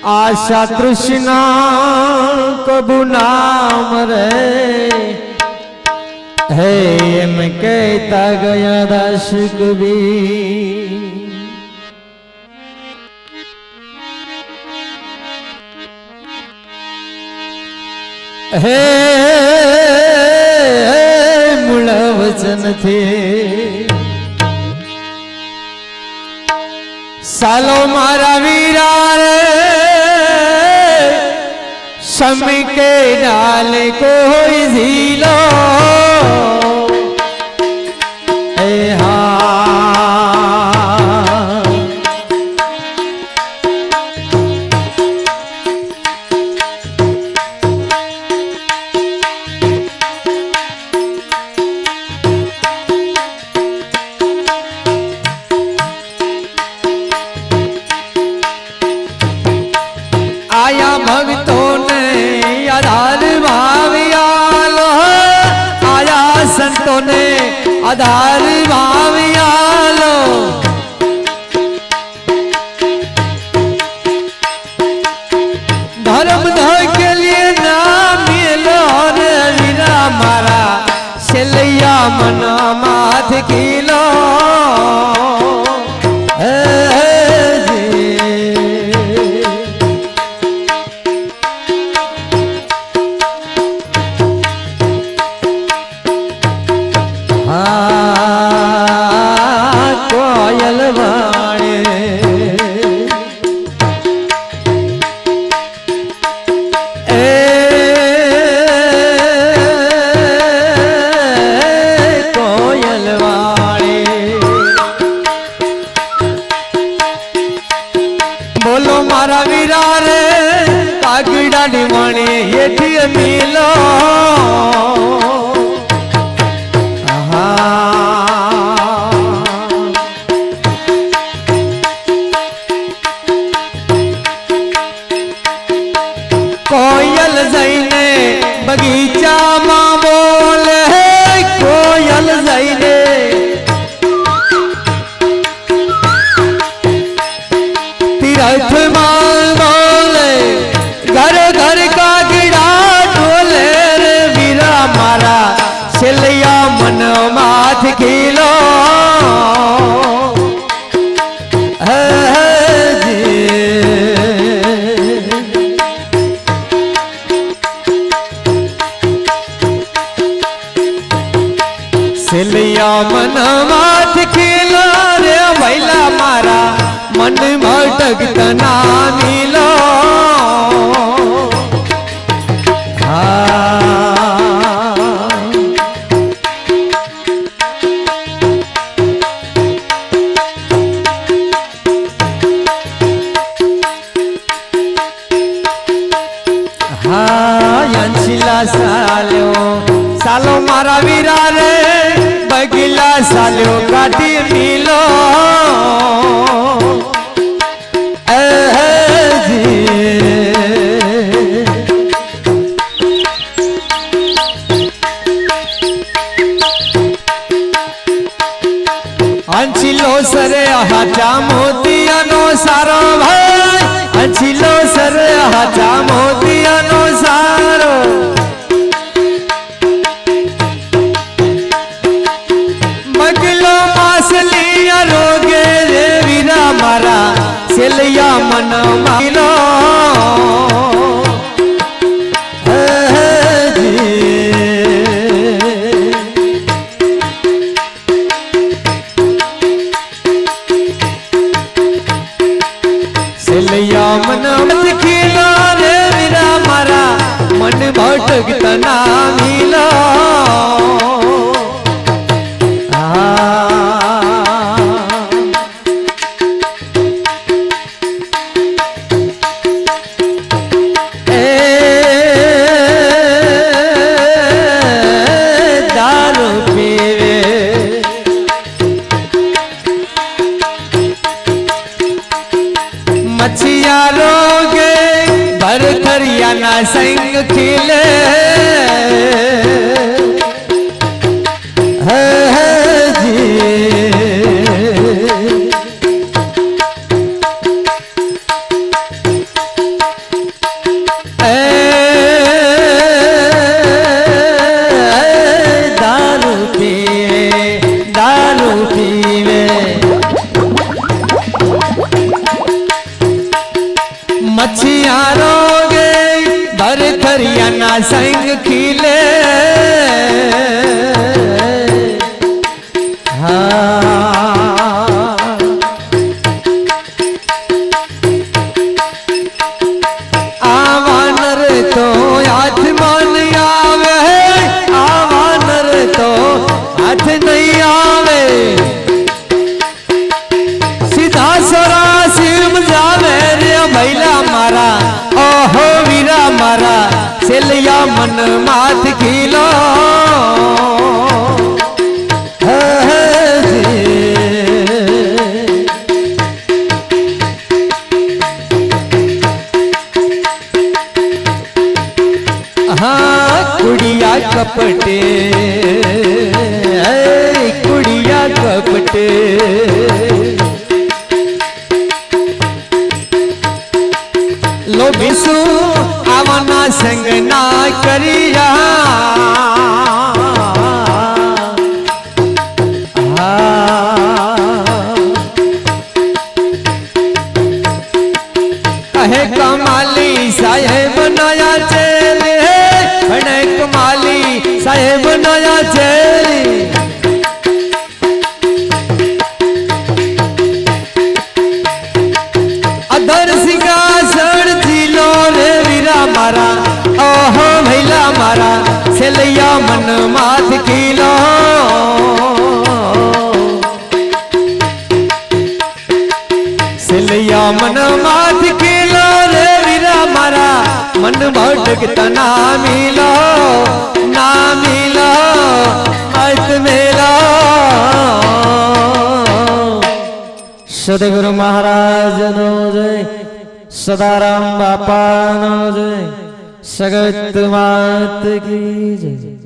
आशा तृष्णा कबू नाम रे है एम कहता गया दास कबीर। हे मूल वचन थे सालो मारा वीरा रे समी के डाल कोई झीलो आया भक्तों ने आधार भावियालो आया संतों ने आधार भावियालो धर्म के लिए नाम मिलो रे वीरा मारा सिलैया मना माथ किलो कोयल वाणे कोयल वाणे बोलो मारा वीरा रे कागड़ा निवाणे ये थी मिलो कोयल जैने बगीचा मां बोले कोयल जैने तीरथ मां बोले घर घर का गिड़ा डोले रे वीरा मारा सिलैया मन माथ खिलो सिलैया मन माथ खिलो रे भैला मारा मन भटक तना मिलो अंशिला सालो सालो मारा वीरा रे बगिला सालो काटी मिलो अंशिलो सरे हाचा मोतिया नो सारो भाई अंशिलो सरे हाचा मोतिया नो सारो बगलो मासलिया रोगे रे वीरा मारा सिलैया मन मिलो सिलैया मन मत खिलो रे वीरा मारा मन भटक तना मिलो दारू पीवे मछिया रोगे भर करिया ना संग खिले ना संग खिले आवानर तो हाथ मान आवे आवानर तो हाथ नहीं आवे सीधा सोरा सिम जावे रे भैला मारा ओहो वीरा मारा सेलिया मन माथ खिलो हाँ कुड़िया कपटे कुड़िया कपटे लो बिसु आवना संग ना करिया कहे कमाली साहेब नया चेले कहे कमाली साहेब नया चेली अधर सिंहासन जिलो रे वीरा मारा ओहो भैला मारा सेलिया मन माथ खिलो सेलिया मन माथ खिलो रे वीरा मारा मन भटकता ना मिलो मत मेला सदगुरु महाराज नो जय सदाराम बापा नो जय सगत मात की जय।